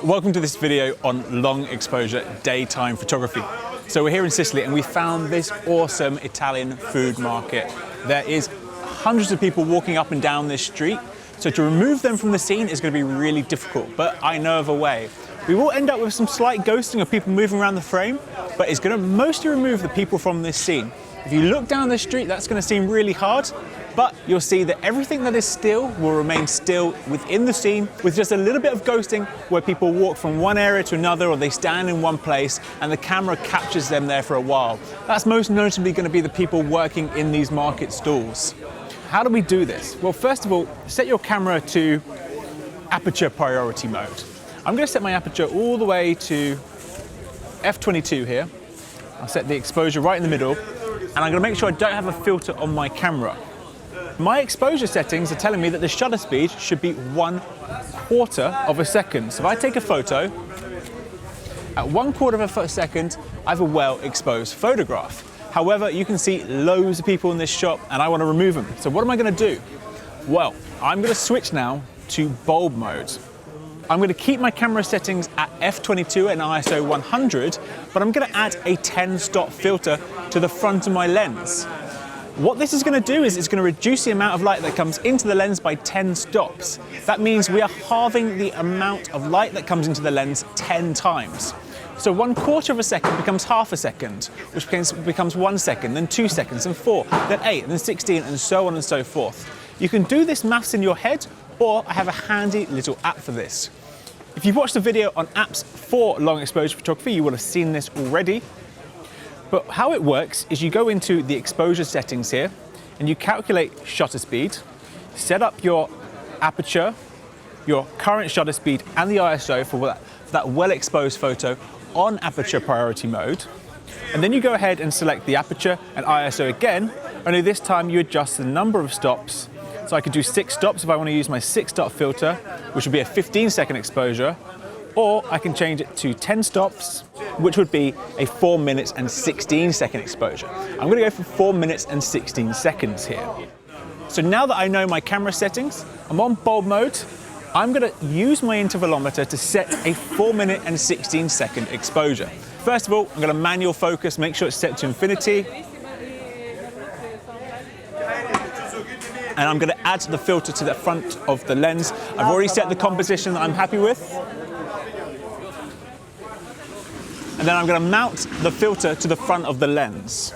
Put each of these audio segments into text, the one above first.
Welcome to this video on long exposure daytime photography. So we're here in Sicily and we found this awesome Italian food market. There is hundreds of people walking up and down this street. So to remove them from the scene is going to be really difficult, but I know of a way. We will end up with some slight ghosting of people moving around the frame, but it's going to mostly remove the people from this scene. If you look down the street, that's going to seem really hard, but you'll see that everything that is still will remain still within the scene, with just a little bit of ghosting where people walk from one area to another or they stand in one place and the camera captures them there for a while. That's most notably going to be the people working in these market stalls. How do we do this? Well, first of all, set your camera to aperture priority mode. I'm going to set my aperture all the way to f/22 here. I'll set the exposure right in the middle, and I'm going to make sure I don't have a filter on my camera. My exposure settings are telling me that the shutter speed should be 1/4 of a second. So if I take a photo, at 1/4 of a second, I have a well-exposed photograph. However, you can see loads of people in this shop and I want to remove them. So what am I going to do? Well, I'm going to switch now to bulb mode. I'm going to keep my camera settings at f/22 and ISO 100, but I'm going to add a 10-stop filter to the front of my lens. What this is going to do is it's going to reduce the amount of light that comes into the lens by 10 stops. That means we are halving the amount of light that comes into the lens 10 times. So 1/4 of a second becomes half a second, which becomes 1 second, then 2 seconds, then 4, then 8, then 16, and so on and so forth. You can do this maths in your head, or I have a handy little app for this. If you've watched the video on apps for long exposure photography, you will have seen this already. But how it works is you go into the exposure settings here and you calculate shutter speed, set up your aperture, your current shutter speed and the ISO for that well-exposed photo on aperture priority mode. And then you go ahead and select the aperture and ISO again, only this time you adjust the number of stops. So I could do 6 stops if I want to use my 6-stop filter, which would be a 15-second exposure, or I can change it to 10 stops, which would be a 4 minutes and 16-second exposure. I'm going to go for 4 minutes and 16 seconds here. So now that I know my camera settings, I'm on bulb mode. I'm going to use my intervalometer to set a 4 minute and 16-second exposure. First of all, I'm going to manual focus, make sure it's set to infinity. And I'm going to add the filter to the front of the lens. I've already set the composition that I'm happy with. And then I'm going to mount the filter to the front of the lens.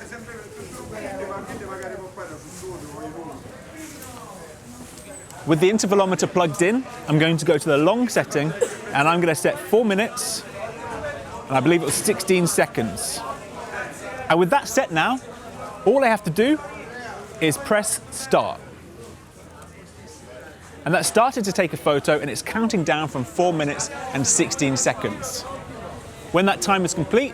With the intervalometer plugged in, I'm going to go to the long setting and I'm going to set 4 minutes, and I believe it was 16 seconds. And with that set now, all I have to do is press start. And that started to take a photo and it's counting down from 4 minutes and 16 seconds. When that time is complete,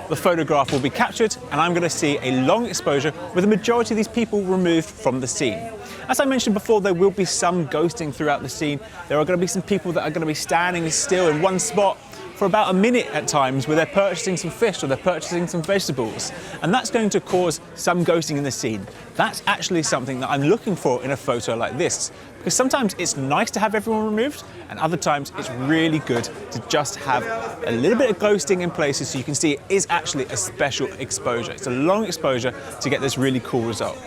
the photograph will be captured and I'm going to see a long exposure with the majority of these people removed from the scene. As I mentioned before, there will be some ghosting throughout the scene. There are going to be some people that are going to be standing still in one spot for about a minute at times where they're purchasing some fish or they're purchasing some vegetables. And that's going to cause some ghosting in the scene. That's actually something that I'm looking for in a photo like this. Because sometimes it's nice to have everyone removed, and other times it's really good to just have a little bit of ghosting in places so you can see it is actually a special exposure. It's a long exposure to get this really cool result.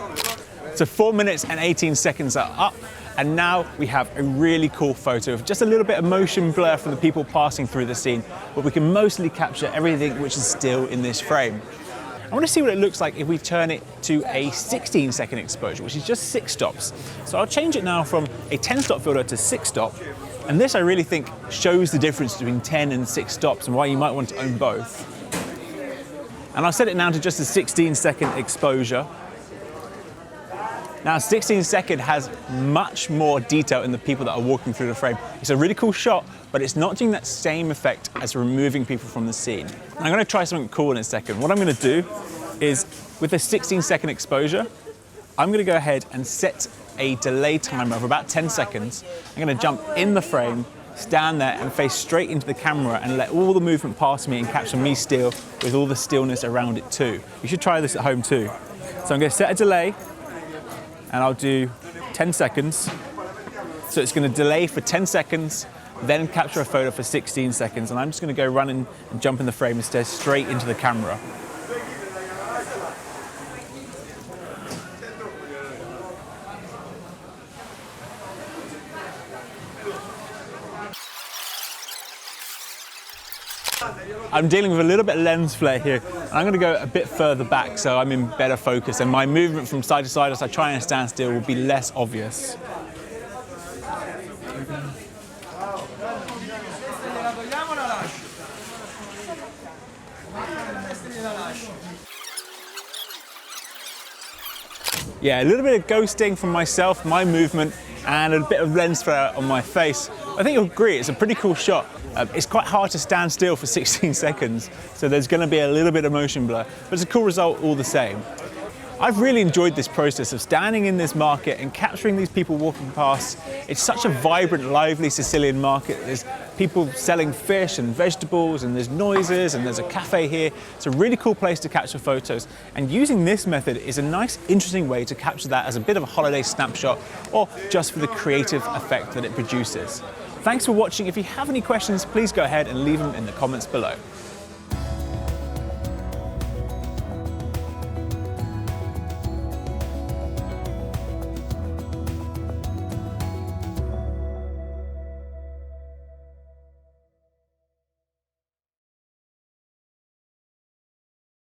So 4 minutes and 18 seconds are up, and now we have a really cool photo of just a little bit of motion blur from the people passing through the scene, but we can mostly capture everything which is still in this frame. I want to see what it looks like if we turn it to a 16-second exposure, which is just 6 stops. So I'll change it now from a 10-stop filter to 6-stop. And this I really think shows the difference between 10 and 6 stops and why you might want to own both. And I'll set it now to just a 16-second exposure. Now 16-second has much more detail in the people that are walking through the frame. It's a really cool shot, but it's not doing that same effect as removing people from the scene. I'm going to try something cool in a second. What I'm going to do is, with a 16-second exposure, I'm going to go ahead and set a delay timer of about 10 seconds. I'm going to jump in the frame, stand there and face straight into the camera and let all the movement pass me and capture me still with all the stillness around it too. You should try this at home too. So I'm going to set a delay, and I'll do 10 seconds. So it's going to delay for 10 seconds. then capture a photo for 16 seconds. And I'm just going to go run and jump in the frame and stare straight into the camera. I'm dealing with a little bit of lens flare here. I'm going to go a bit further back so I'm in better focus, and my movement from side to side as I try and stand still will be less obvious. Yeah, a little bit of ghosting from myself, my movement, and a bit of lens flare on my face. I think you'll agree, it's a pretty cool shot. It's quite hard to stand still for 16 seconds, so there's going to be a little bit of motion blur, but it's a cool result all the same. I've really enjoyed this process of standing in this market and capturing these people walking past. It's such a vibrant, lively Sicilian market. There's people selling fish and vegetables, and there's noises, and there's a cafe here. It's a really cool place to capture photos, and using this method is a nice, interesting way to capture that as a bit of a holiday snapshot, or just for the creative effect that it produces. Thanks for watching. If you have any questions, please go ahead and leave them in the comments below.